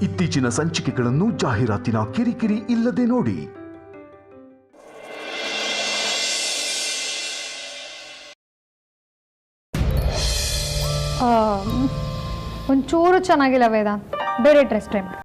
ಇತ್ತೀಚಿನ ಸಂಚಿಕೆಗಳನ್ನು ಜಾಹೀರಾತಿನ ಕಿರಿಕಿರಿ ಇಲ್ಲದೆ ನೋಡಿ. ಒಂಚೂರು ಚೆನ್ನಾಗಿಲ್ಲ ವೇದಾಂತ್, ಬೇರೆ ಡ್ರೆಸ್ ಟ್ರೈ ಮಾಡಿ.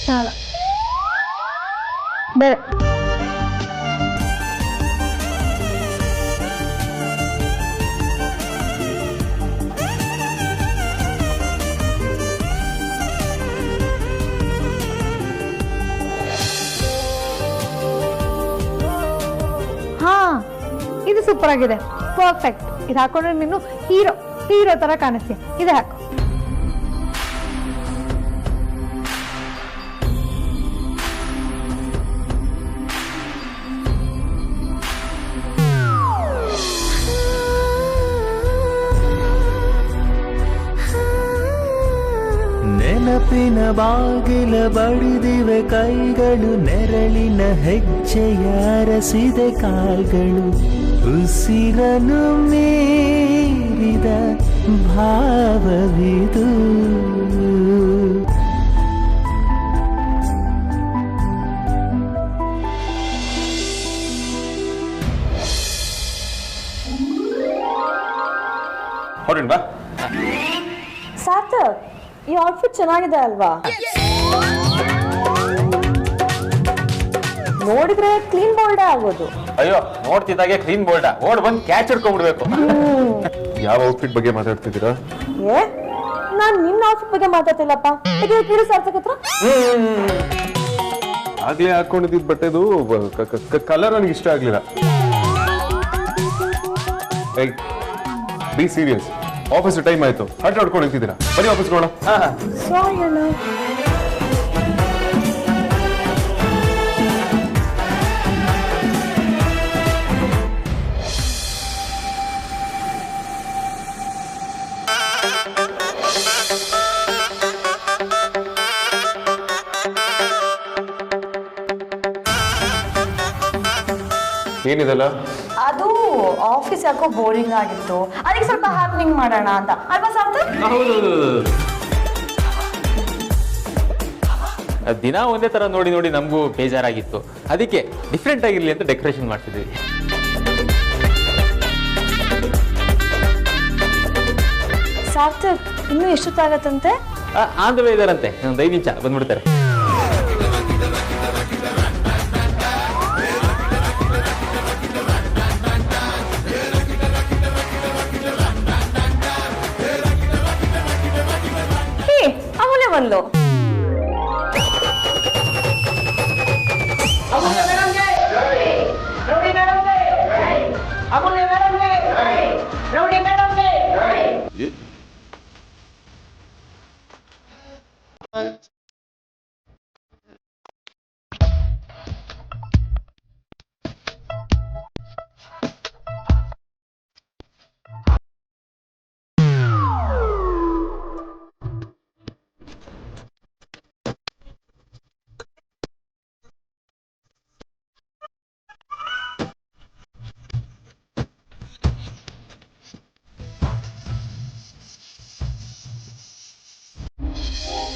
చాలా ಬೇರೆ ಹಾ, ಇದು ಸೂಪರ್ ಆಗಿದೆ, ಪರ್ಫೆಕ್ಟ್. ಇದು ಹಾಕೊಂಡ್ರೆ ನೀನು ಹೀರೋ ಹೀರೋ ತರ ಕಾಣಿಸ್ತೀಯ. ಇದು ಹಾಕು. ನೆನಪಿನ ಬಾಗಿಲ ಬಡಿದಿವೆ ಕೈಗಳು, ನೆರಳಿನ ಹೆಜ್ಜೆಯ ಅರಸಿದೆ ಕಾಲ್ಗಳು, ಉಸಿರನು ಮೀರಿದ ಭಾವವಿದು. ಹೊರಡ್ಬಾ. ಸಾರ್ಥಕ್, ಈ ಔಟ್ಫಿಟ್ ಚೆನ್ನಾಗಿದೆ ಅಲ್ವಾ? ನೋಡಿದ್ರೆ ಕ್ಲೀನ್ ಬೋಲ್ಡ್ ಆಗೋದು. ಅಯ್ಯೋ, ನೋಡ್ತಿದ್ದಾಗೆ ಕ್ಲೀನ್ ಬೋಲ್ಡ ಓಡ್ ಬಂದು ಕ್ಯಾಚ್ ಹಿಡ್ಕೊಂಡ್ಬಿಡ್ಬೇಕು. ಯಾವ ಔಟ್ಫಿಟ್ ಬಗ್ಗೆ ಮಾತಾಡ್ತಿದ್ದೀರಾ? ಏ, ನಾನ್ ನಿನ್ನ ಔಟ್ಫಿಟ್ ಬಗ್ಗೆ ಮಾತಾಡ್ತಿಲ್ಲಪ್ಪ. ಕೇಳಿ ಸಾರ್ಥಕ್ ಹತ್ರ. ಆಗ್ಲೇ ಹಾಕೊಂಡಿದ್ದ ಬಟ್ಟೆದು ಕಲರ್ ನನಗೆ ಇಷ್ಟ ಆಗ್ಲಿಲ್ಲ. ಬಿ ಸೀರಿಯಸ್, ಆಫೀಸ್ ಟೈಮ್ ಆಯ್ತು, ಹಠ ಹೊಡ್ಕೊಂಡು ನಿಂತಿದ್ದೀರಾ. ಬರೀ ಆಫೀಸ್ ನೋಡ. ಸಾರಿ ಅಣ್ಣ. ಏನಿದೆಲ್ಲ? ಅದು ಆಫೀಸ್ ಯಾಕೋ ಬೋರಿಂಗ್ ಆಗಿತ್ತು, ಅದಕ್ಕೆ ಸ್ವಲ್ಪ ಹ್ಯಾಪನಿಂಗ್ ಮಾಡೋಣ ಅಂತ ಅಲ್ವಾ ಸಾರ್ಥಕ್? ದಿನ ಒಂದೇ ತರ ನೋಡಿ ನೋಡಿ ನಮಗೂ ಬೇಜಾರಾಗಿತ್ತು. ಅದಕ್ಕೆ ಡಿಫ್ರೆಂಟ್ ಆಗಿರ್ಲಿ ಅಂತ ಡೆಕೋರೇಷನ್ ಮಾಡ್ತಿದ್ವಿ. ಸಾರ್ಥಕ್, ಇನ್ನೂ ಎಷ್ಟೊತ್ತಾಗತ್ತಂತೆ? ಆನ್ ದ ವೇ ಇದಾರಂತೆ, ಒಂದು 5 ನಿಮಿಷ ಬಂದ್ಬಿಡ್ತಾರೆ. ಅವನೇ ಬಂದ್ಲು.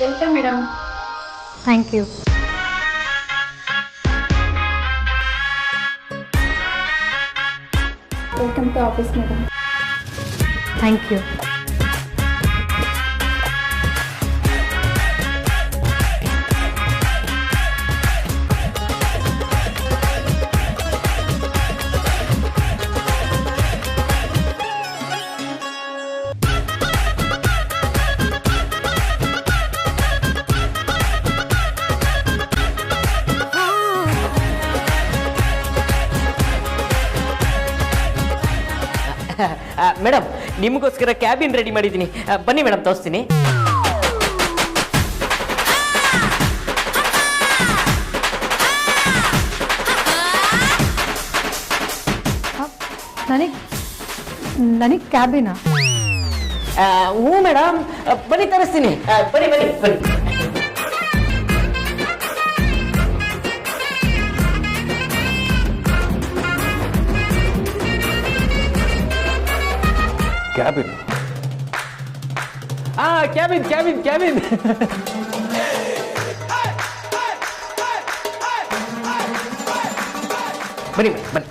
Welcome madam. Thank you. Welcome to office madam. Thank you. Madam ನಿಮಗೋಸ್ಕರ ಕ್ಯಾಬಿನ್ ರೆಡಿ ಮಾಡಿದ್ದೀನಿ, ಬನ್ನಿ ಮೇಡಮ್ ತೋರಿಸ್ತೀನಿ. ನನಗೆ ಕ್ಯಾಬಿನಾ? ಹ್ಞೂ ಮೇಡಮ್, ಬನ್ನಿ ತರಿಸ್ತೀನಿ. ಬನ್ನಿ ಬನ್ನಿ ಬನ್ನಿ. ಕ್ಯಾಬಿನ್? Cabin cabin cabin. ಬನ್ನಿ ಬನ್ನಿ.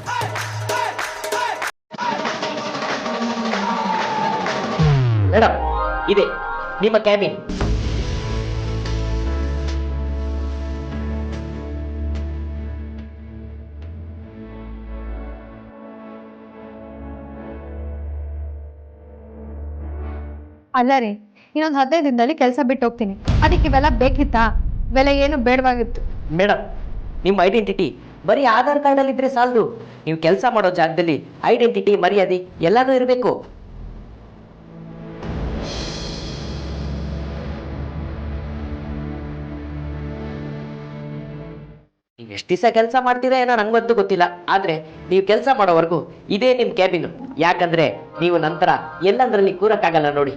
ಮೇಡಮ್ ಇದೆ ನಿಮ್ಮ ಕ್ಯಾಬಿನ್. ಅಲ್ಲ ರೀ, ಇನ್ನೊಂದು 15 ದಿನದಲ್ಲಿ ಕೆಲಸ ಬಿಟ್ಟು ಹೋಗ್ತೀನಿ. ಅದಕ್ಕೆ ಇವೆಲ್ಲ ಬೇಕಿತ್ತಾ? ಬೆಲೆ ಏನು ಬೇಡವಾಗಿತ್ತು. ಮೇಡಮ್ ನಿಮ್ಮ ಐಡೆಂಟಿಟಿ ಬರೀ ಆಧಾರ್ ಕಾರ್ಡಲ್ಲಿ ಇದ್ರೆ ಸಾಲದು. ನೀವು ಕೆಲಸ ಮಾಡೋ ಜಾಗದಲ್ಲಿ ಐಡೆಂಟಿಟಿ, ಮರ್ಯಾದೆ ಎಲ್ಲನೂ ಇರಬೇಕು. ನೀವು ಎಷ್ಟು ದಿವಸ ಕೆಲಸ ಮಾಡ್ತೀರಾ ಏನೋ ನಂಗಂತೂ ಗೊತ್ತಿಲ್ಲ, ಆದ್ರೆ ನೀವು ಕೆಲಸ ಮಾಡೋವರೆಗೂ ಇದೇ ನಿಮ್ಮ ಕ್ಯಾಬಿನ್. ಯಾಕಂದ್ರೆ ನೀವು ನಂತರ ಎಲ್ಲಂದ್ರಲ್ಲಿ ಕೂರಕ್ಕಾಗಲ್ಲ ನೋಡಿ.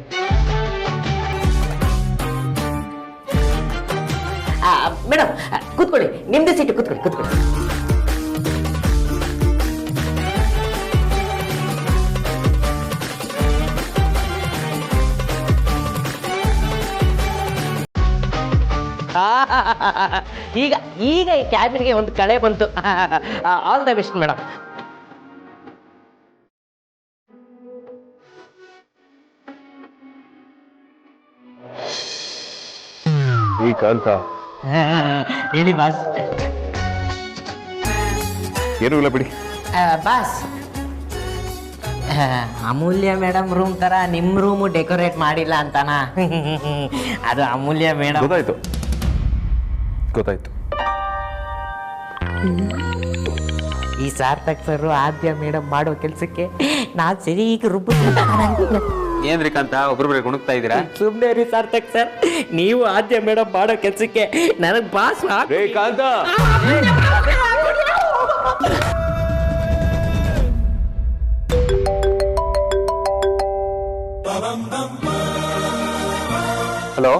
ಮೇಡಮ್ ಕೂತ್ಕೊಳ್ಳಿ, ನಿಮ್ದೇ ಸೀಟು, ಕೂತ್ಕೊಳ್ಳಿ ಕೂತ್ಕೊಳ್ಳಿ. ಈಗ ಈಗ ಈ ಕ್ಯಾಬಿನ್ಗೆ ಒಂದು ಕಳೆ ಬಂತು. All the best madam. Kantha, ಹೇಳಿ ಬಾಸ್. ಏನೂ ಇಲ್ಲ ಬಿಡಿ. ಬಾಸ್, ಅಮೂಲ್ಯ ಮೇಡಮ್ ರೂಮ್ ತರ ನಿಮ್ಮ ರೂಮು ಡೆಕೋರೇಟ್ ಮಾಡಿಲ್ಲ ಅಂತಾನ? ಅದು ಅಮೂಲ್ಯ ಮೇಡಮ್. ಗೊತ್ತಾಯ್ತು ಗೊತ್ತಾಯ್ತು. ಈ ಸಾರ್ಥಕ್ ಸರ್ ಆದ್ಯ ಮೇಡಮ್ ಮಾಡೋ ಕೆಲ್ಸಕ್ಕೆ ನಾನ್ ಸರಿ ಈಗ ಏನ್ರಿ ಕಾಂತ ಒಬ್ರೊಬ್ರೆ ಗುಣಗ್ತಾ ಇದ್ದೀರಾ? ಸುಮ್ನೆ ರೀ ಸಾರ್ಥಕ್ ಸರ್, ನೀವು ಆದ್ಯ ಮೇಡಮ್ ಮಾಡೋ ಕೆಲ್ಸಕ್ಕೆ ನನಗ್ ಬಾಸ್. ಕಾಂತ, ಹಲೋ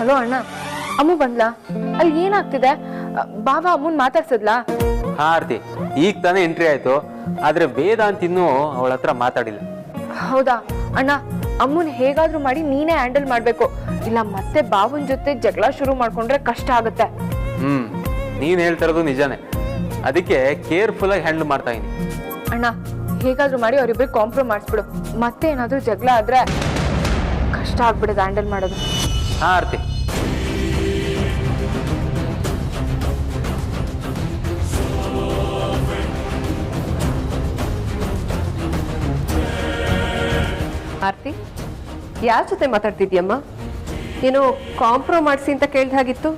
ಹಲೋ ಅಣ್ಣ, ಅಮ್ಮು ಬಂದ್ಲಾ? ಅಲ್ಲಿ ಏನಾಗ್ತಿದೆ? ಬಾಬಾ ಅಮ್ಮನ್ ಮಾತಾಡ್ಸದ್ಲಾ? ಹಾ ಆರ್ತಿ, ಈಗ ತಾನೇ ಎಂಟ್ರಿ ಆಯ್ತು. ಆದ್ರೆ ವೇದ ಅಂತ ಇನ್ನೂ ಅವಳ ಹತ್ರ ಮಾತಾಡಿಲ್ಲ. ಹೌದಾ ಅಣ್ಣ, ಅಮ್ಮನ್ ಹೇಗಾದ್ರೂ ಮಾಡಿ ನೀನೇ ಹ್ಯಾಂಡಲ್ ಮಾಡ್ಬೇಕು, ಇಲ್ಲ ಮತ್ತೆ ಬಾವನ್ ಜೊತೆ ಜಗಳ ಶುರು ಮಾಡ್ಕೊಂಡ್ರೆ ಕಷ್ಟ ಆಗುತ್ತೆ. ನೀನ್ ಹೇಳ್ತಿರೋದು ನಿಜಾನೇ, ಅದಕ್ಕೆ ಕೇರ್ಫುಲ್ ಆಗಿ ಹ್ಯಾಂಡಲ್ ಮಾಡ್ತಾ ಇದೀನಿ. ಅಣ್ಣ ಹೇಗಾದ್ರೂ ಮಾಡಿ ಅವ್ರಿಬ್ರಿಗೆ ಕಾಂಪ್ರಮೈಸ್ ಮಾಡಿಸ್ಬಿಡು. ಮತ್ತೆ ಏನಾದ್ರೂ ಜಗಳ ಆದ್ರೆ ಕಷ್ಟ ಆಗ್ಬಿಡೋದು ಹ್ಯಾಂಡಲ್ ಮಾಡೋದು. ಹಾ ಆರ್ತಿ. ಆರ್ತಿ, ಯಾರ ಜೊತೆ ಮಾತಾಡ್ತಿದ್ಯಮ್ಮ? ಏನೋ ಕಾಂಪ್ರಮೈಸ್ ಅಂತ ಕೇಳ್ದ ಹಾಗಿತ್ತು.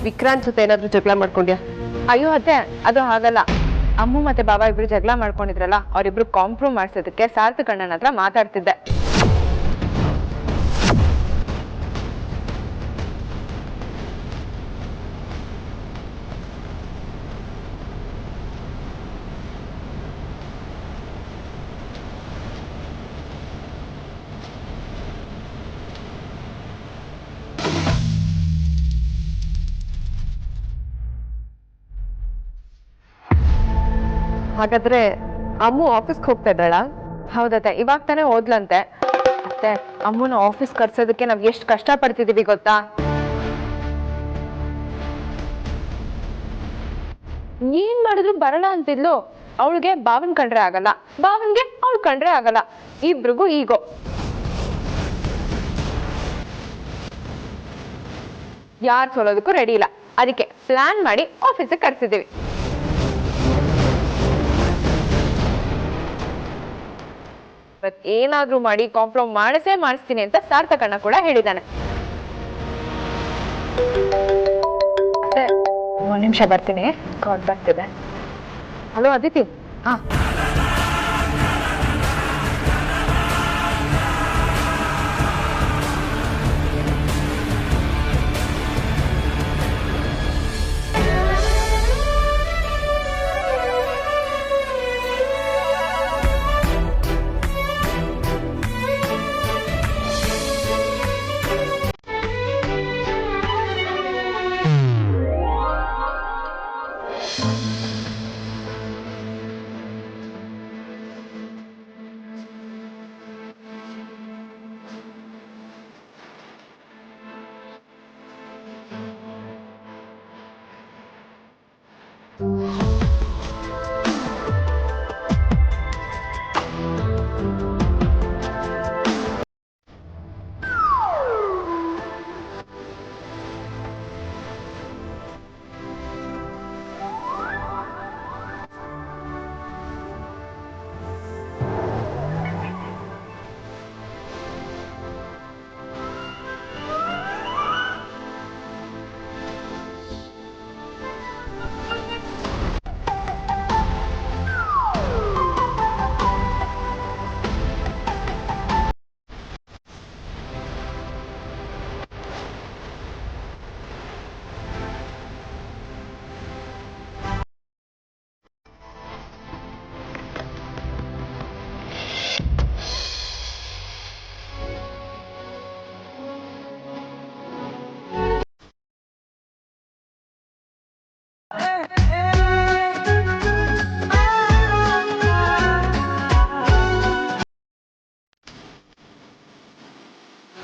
ವಿಕ್ರಾಂತ್ ಜೊತೆ ಏನಾದ್ರೂ ಜಗಳ ಮಾಡ್ಕೊಂಡ್ಯಾ? ಅಯ್ಯೋ ಅತ್ತೆ, ಅದು ಹಾಗಲ್ಲ. ಅಮ್ಮು ಮತ್ತೆ ಬಾಬಾ ಇಬ್ರು ಜಗಳ ಮಾಡ್ಕೊಂಡಿದ್ರಲ್ಲ, ಅವ್ರಿಬ್ರು ಕಾಂಪ್ರಮೈಸ್ ಮಾಡ್ಸೋದಕ್ಕೆ ಸಾರ್ಥಕ್ ಅಣ್ಣನ ಹತ್ರ ಮಾತಾಡ್ತಿದ್ದೆ. ಹಾಗಾದ್ರೆ ಅಮ್ಮು ಆಫೀಸ್ಗೆ ಹೋಗ್ತಾ ಇದ್ದಾಳ? ಹೌದತ್ತೆ, ಇವಾಗ ತಾನೇ ಓದ್ಲಂತೆ. ಮತ್ತೆ ಅಮ್ಮನ ಆಫೀಸ್ ಕರ್ಸೋದಕ್ಕೆ ನಾವ್ ಎಷ್ಟು ಕಷ್ಟ ಪಡ್ತಿದೀವಿ ಗೊತ್ತಾ? ಏನ್ ಮಾಡಿದ್ರು ಬರಲ್ಲ ಅಂತಿದ್ಲು. ಅವಳಿಗೆ ಬಾವನ್ ಕಂಡ್ರೆ ಆಗಲ್ಲ, ಬಾವನ್ಗೆ ಅವಳು ಕಂಡ್ರೆ ಆಗಲ್ಲ. ಇಬ್ರಿಗೂ ಈಗೋ. ಯಾರು ಸೋಲೋದಕ್ಕೂ ರೆಡಿ ಇಲ್ಲ. ಅದಕ್ಕೆ ಪ್ಲಾನ್ ಮಾಡಿ ಆಫೀಸಿಗೆ ಕರ್ಸಿದೀವಿ. ಏನಾದ್ರೂ ಮಾಡಿ ಕಾಂಪ್ರಮೈಸ್ ಮಾಡಿಸ್ತೀನಿ ಅಂತ ಸಾರ್ಥಕ್ ಅಣ್ಣ ಕೂಡ ಹೇಳಿದಾನೆ. ಒಂದ್ ನಿಮಿಷ ಬರ್ತೀನಿ, ಕಾಲ್ ಬರ್ತಿದೆ. ಹಲೋ ಅದಿತಿ. ಹಾ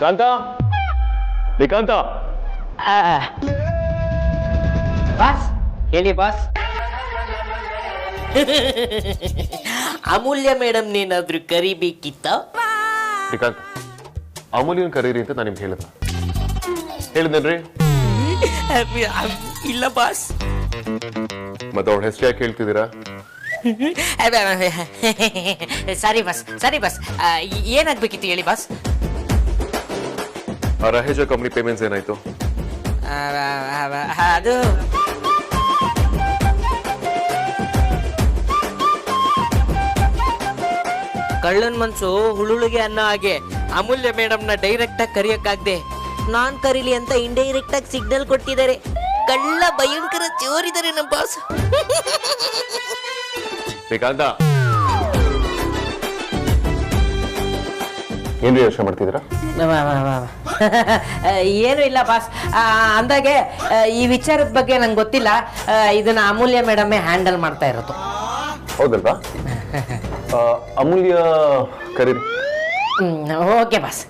ಕಾಂತ ಶ್ರೀಕಾಂತ ಬಾಸ್ ಹೇಳಿ ಬಾಸ್. ಅಮೂಲ್ಯ ಮೇಡಮ್ ನೇನಾದ್ರೂ ಕರಿಬೇಕಿತ್ತ? ಶ್ರೀಕಾಂತ್ ಅಮೂಲ್ಯನ್ ಕರೀರಿ ಅಂತ ನಾನು ನಿಮ್ಗೆ ಹೇಳಿದ್ನೇನ್ರಿ? ಇಲ್ಲ ಬಾಸ್. ಮತ್ತೆ ಅವಳ ಹೆಸರು ಯಾಕೆ ಹೇಳ್ತಿದ್ದೀರಾ? Sorry boss, sorry boss. ಏನಾಗ್ಬೇಕಿತ್ತು ಹೇಳಿ ಬಾಸ್. ಆ ರಹೇಜ ಕಂಪ್ನಿ ಪೇಮೆಂಟ್ಸ್ ಏನಾಯ್ತು? ಅದು ಕಳ್ಳನ್ ಮನ್ಸು ಹುಳುಳಿಗೆ ಅನ್ನೋ ಹಾಗೆ ಅಮೂಲ್ಯ ಮೇಡಮ್ನ ಡೈರೆಕ್ಟ್ ಆಗಿ ಕರಿಯಕ್ಕಾಗ್ದೆ ನಾನ್ ಕರೀಲಿ ಅಂತ ಇಂಡೈರೆಕ್ಟ್ ಆಗಿ ಸಿಗ್ನಲ್ ಕೊಟ್ಟಿದ್ದಾರೆ. ಕಳ್ಳ ಭಯಂಕರ ಚೋರಿದ್ದಾರೆ ನಮ್ಮ ಬಾಸ್. ಶ್ರೀಕಾಂತ ಏನ್ರಿ ಯೋಚನೆ ಮಾಡ್ತಿದ್ದೀರಾ? ಏನು ಇಲ್ಲ ಬಾಸ್. ಅಂದಾಗೆ ಈ ವಿಚಾರದ ಬಗ್ಗೆ ನಂಗೆ ಗೊತ್ತಿಲ್ಲ. ಇದನ್ನ ಅಮೂಲ್ಯ ಮೇಡಮೇ ಹ್ಯಾಂಡಲ್ ಮಾಡ್ತಾ ಇರೋದು. ಹೌದಲ್ವಾ? ಅಮೂಲ್ಯ ಕರೀರಿ. Okay boss.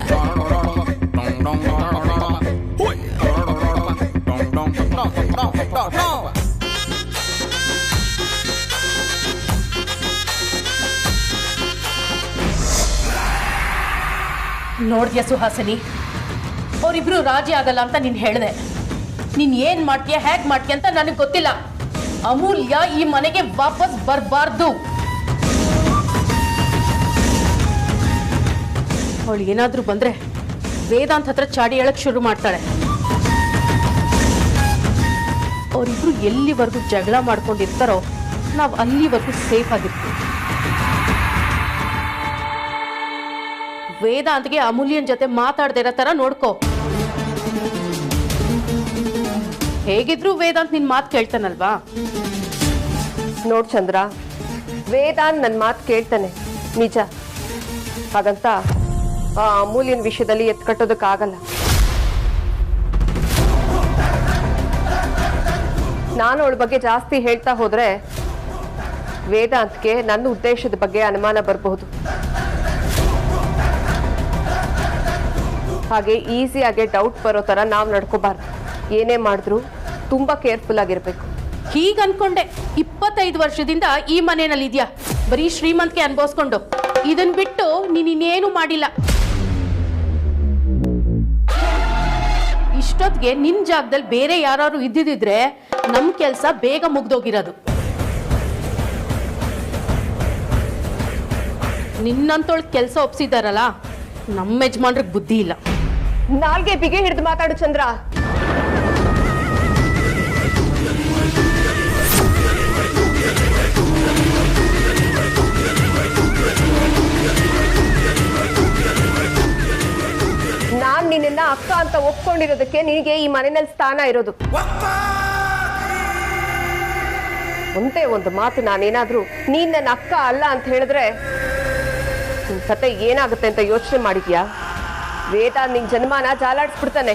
ನೋಡ್ದ್ಯಾ ಸುಹಾಸಿನಿ, ಅವರಿಬ್ರು ರಾಜಿ ಆಗಲ್ಲ ಅಂತ ನೀನ್ ಹೇಳ್ದೆ. ನೀನ್ ಏನ್ ಮಾಡ್ತೀಯ, ಹೇಗ್ ಮಾಡ್ತೀಯ ಅಂತ ನನಗೆ ಗೊತ್ತಿಲ್ಲ. ಅಮೂಲ್ಯ ಈ ಮನೆಗೆ ವಾಪಸ್ ಬರಬಾರ್ದು. ಅವಳು ಏನಾದ್ರೂ ಬಂದ್ರೆ ವೇದಾಂತ್ ಹತ್ರ ಚಾಡಿ ಹೇಳಕ್ ಶುರು ಮಾಡ್ತಾಳೆ. ಅವರಿಬ್ರು ಎಲ್ಲಿವರೆಗೂ ಜಗಳ ಮಾಡ್ಕೊಂಡಿರ್ತಾರೋ ನಾವು ಅಲ್ಲಿವರೆಗೂ ಸೇಫ್ ಆಗಿರ್ತೀವಿ. ವೇದಾಂತ್ಗೆ ಅಮೂಲ್ಯನ್ ಜೊತೆ ಮಾತಾಡದೇ ಇರೋ ತರ ನೋಡ್ಕೋ. ಹೇಗಿದ್ರು ವೇದಾಂತ್ ನಿನ್ ಮಾತು ಕೇಳ್ತಾನಲ್ವಾ? ನೋಡ್ ಚಂದ್ರ, ವೇದಾಂತ್ ನನ್ನ ಮಾತು ಕೇಳ್ತಾನೆ ನಿಜ. ಹಾಗಂತ ಆ ಅಮೂಲ್ಯನ ವಿಷಯದಲ್ಲಿ ಎತ್ಕಟ್ಟೋದಕ್ಕಾಗಲ್ಲ. ನಾನು ಅವಳ ಬಗ್ಗೆ ಜಾಸ್ತಿ ಹೇಳ್ತಾ ಹೋದ್ರೆ ವೇದಾಂತ್ಗೆ ನನ್ನ ಉದ್ದೇಶದ ಬಗ್ಗೆ ಅನುಮಾನ ಬರಬಹುದು. ಹಾಗೆ ಈಸಿಯಾಗಿ ಡೌಟ್ ಬರೋ ತರ ನಾವು ನಡ್ಕೋಬಾರ್ದು. ಏನೇ ಮಾಡಿದ್ರು ತುಂಬಾ ಕೇರ್ಫುಲ್ ಆಗಿರ್ಬೇಕು. ಹೀಗ ಅನ್ಕೊಂಡೆ 25 ವರ್ಷದಿಂದ ಈ ಮನೆಯಲ್ಲಿ ಇದ್ಯಾ, ಬರೀ ಶ್ರೀಮಂತಿಕೆ ಅನ್ಭವಿಸ್ಕೊಂಡು. ಇದನ್ ಬಿಟ್ಟು ನೀನ್ ಇನ್ನೇನು ಮಾಡಿಲ್ಲ. ಇಷ್ಟೊತ್ತಿಗೆ ನಿನ್ ಜಾಗದಲ್ಲಿ ಬೇರೆ ಯಾರು ಇದ್ದಿದ್ರೆ ನಮ್ ಕೆಲ್ಸ ಬೇಗ ಮುಗ್ದೋಗಿರೋದು. ನಿನ್ನಂತೊಳ್ ಕೆಲ್ಸ ಒಪ್ಸಿದಾರಲ್ಲ, ನಮ್ಮ ಯಜಮಾನ್ರಿಗೆ ಬುದ್ಧಿ ಇಲ್ಲ. ನಾಲ್ಗೆ ಬಿಗೆ ಹಿಡಿದು ಮಾತಾಡು ಚಂದ್ರ. ನಾನ್ ನಿನ್ನ ಅಕ್ಕ ಅಂತ ಒಪ್ಕೊಂಡಿರೋದಕ್ಕೆ ನಿನಗೆ ಈ ಮನೆಯಲ್ಲಿ ಸ್ಥಾನ ಇರೋದು. ಒಂದೇ ಒಂದು ಮಾತು ನಾನೇನಾದ್ರೂ ನೀನ್ ನನ್ನ ಅಕ್ಕ ಅಲ್ಲ ಅಂತ ಹೇಳಿದ್ರೆ ನಿನ್ ಕತೆ ಏನಾಗುತ್ತೆ ಅಂತ ಯೋಚನೆ ಮಾಡಿದ್ಯಾ? ವೇದ ನಿನ್ ಜನ್ಮನ ಜಾಲಾಡ್ಸ್ಬಿಡ್ತಾನೆ.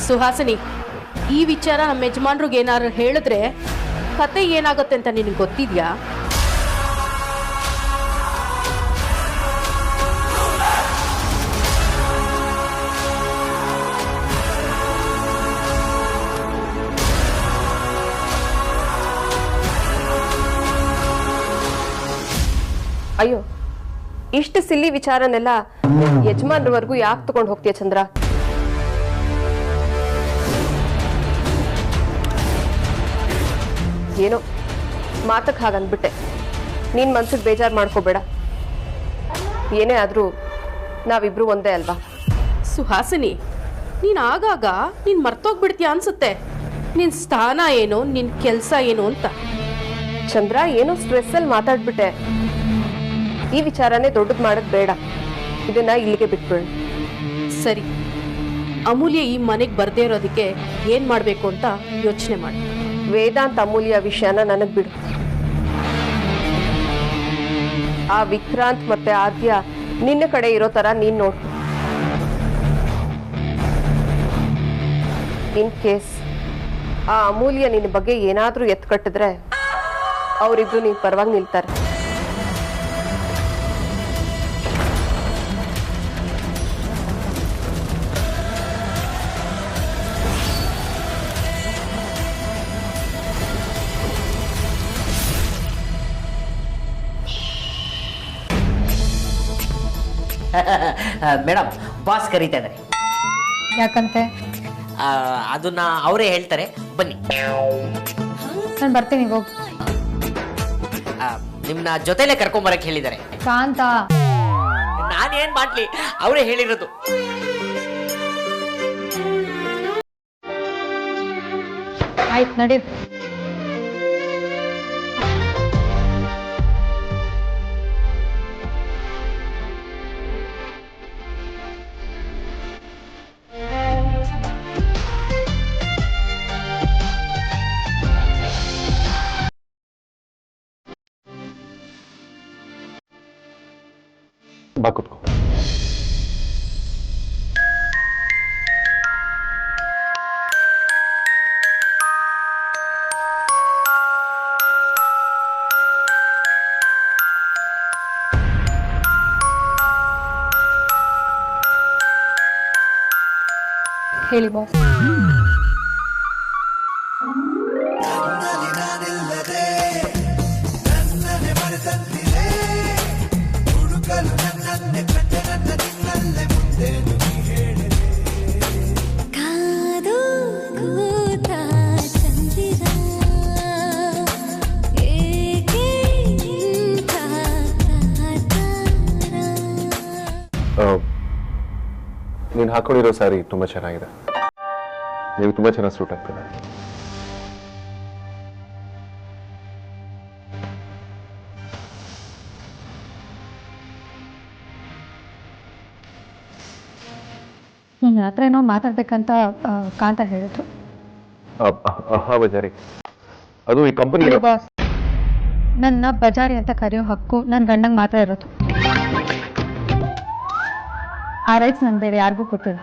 ಸುಹಾಸಿನಿ, ಈ ವಿಚಾರ ನಮ್ಮ ಯಜಮಾನ್ರಿಗೆ ಏನಾದ್ರು ಹೇಳಿದ್ರೆ ಕತೆ ಏನಾಗುತ್ತೆ ಅಂತ ನಿನಗೆ ಗೊತ್ತಿದ್ಯಾ? ಅಯ್ಯೋ, ಇಷ್ಟು ಸಿಲ್ಲಿ ವಿಚಾರನೆಲ್ಲ ಯಜಮಾನ್ರವರೆಗೂ ಯಾಕೆ ತಗೊಂಡು ಹೋಗ್ತೀಯ ಚಂದ್ರ? ಏನೋ ಮಾತಕ್ಕೆ ಹಾಗನ್ಬಿಟ್ಟೆ. ನೀನ್ ಮನ್ಸಿಗೆ ಬೇಜಾರು ಮಾಡ್ಕೋಬೇಡ. ಏನೇ ಆದ್ರೂ ನಾವಿಬ್ರು ಒಂದೇ ಅಲ್ವಾ? ಸುಹಾಸಿನಿ, ನೀನ್ ಆಗಾಗ ನೀನ್ ಮರ್ತೋಗ್ಬಿಡ್ತೀಯ ಅನ್ಸುತ್ತೆ. ನಿನ್ ಸ್ಥಾನ ಏನು, ನಿನ್ ಕೆಲ್ಸ ಏನು ಅಂತ. ಚಂದ್ರ, ಏನೋ ಸ್ಟ್ರೆಸ್ ಅಲ್ಲಿ ಮಾತಾಡ್ಬಿಟ್ಟೆ. ಈ ವಿಚಾರನೇ ದೊಡ್ಡದು ಮಾಡೋದು ಬೇಡ. ಇದನ್ನ ಇಲ್ಲಿಗೆ ಬಿಟ್ಬಿಡು. ಸರಿ, ಅಮೂಲ್ಯ ಈ ಮನೆಗೆ ಬರ್ದೇ ಇರೋದಕ್ಕೆ ಏನ್ ಮಾಡ್ಬೇಕು ಅಂತ ಯೋಚನೆ ಮಾಡಿ. ವೇದಾಂತ್ ಅಮೂಲ್ಯ ವಿಷಯನ ನನಗ್ ಬಿಡು. ಆ ವಿಕ್ರಾಂತ್ ಮತ್ತೆ ಆದ್ಯ ನಿನ್ನ ಕಡೆ ಇರೋ ತರ ನೀನ್ ನೋಡ್ಕೊ. ಇನ್ ಕೇಸ್ ಆ ಅಮೂಲ್ಯ ನಿನ್ನ ಬಗ್ಗೆ ಏನಾದರೂ ಎತ್ಕಟ್ಟಿದ್ರೆ ಅವರಿಬ್ರು ನೀನು ಪರವಾಗಿ ನಿಲ್ತಾರೆ. ಮೇಡಮ್ ಬಾಸ್ ಕರೀತಾ ಇದ್ದಾರೆ. ಯಾಕಂತೆ? ಅದನ್ನ ಅವರೇ ಹೇಳ್ತಾರೆ, ಬನ್ನಿ. ನಾನು ಬರ್ತೀನಿ, ಹೋಗು. ನಿಮ್ನ ಜೊತೆಲೆ ಕರ್ಕೊಂಬರಕ್ ಹೇಳಿದ್ದಾರೆ. ಕಾಂತ, ನಾನೇನ್ ಮಾಡ್ಲಿ, ಅವರೇ ಹೇಳಿರೋದು. ಆಯ್ತು, ನಡಿ. ಬಾ ಕೂತ್ಕೋ. ಹೇಳಿ ಬಾಸ್. ನೀನು ಹಾಕೊಂಡಿರೋ ಸ್ಯಾರಿ ತುಂಬಾ ಚೆನ್ನಾಗಿದೆ. ನೀವು ತುಂಬಾ ಚೆನ್ನಾಗಿ ಸೂಟ್ ಆಗ್ತದೆ. ನನ್ನ ಹತ್ರ ಏನೋ ಮಾತಾಡ್ಬೇಕಂತ ಕಾಂತ ಹೇಳಿದ್ರು. ಬಜಾರಿ, ಅದು ಈ ಕಂಪನಿ ಬಾಸ್, ನನ್ನ ಬಜಾರಿ ಅಂತ ಕರೆಯೋ ಹಕ್ಕು ನನ್ನ ಗಂಡಂಗೆ ಮಾತ್ರ ಇರೋದು. ಆ ರೈಟ್ಸ್ ನಾನು ಬೇರೆ ಯಾರಿಗೂ ಕೊಟ್ಟಿಲ್ಲ.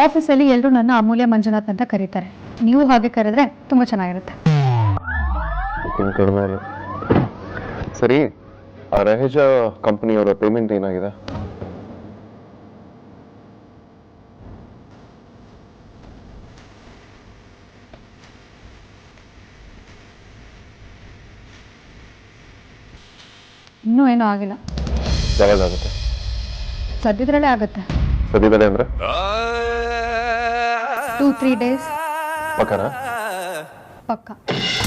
ಆಫೀಸಲ್ಲಿ ಎಲ್ಲರೂ ನನ್ನ ಅಮೂಲ್ಯ ಮಂಜುನಾಥ್ ಅಂತ ಕರೀತಾರೆ. ನೀವು ಹಾಗೆ ಕರೆದ್ರೆ ತುಂಬ ಚೆನ್ನಾಗಿರುತ್ತೆ. ಸರಿ, ಆ ರಹೇಜ ಕಂಪನಿಯವರ ಪೇಮೆಂಟ್ ಏನಾಗಿದೆ? ಇನ್ನೂ ಏನೂ ಆಗಿಲ್ಲ. ಯಾವಾಗುತ್ತೆ? ಸದ್ಯದ್ರಲ್ಲೇ ಆಗುತ್ತೆ. ಸದ್ಯದಲ್ಲೇ ಅಂದ್ರೆ 2-3 days. ಪಕ್ಕನಾ? ಪಕ್ಕ.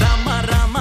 ರಾಮ ರಾಮ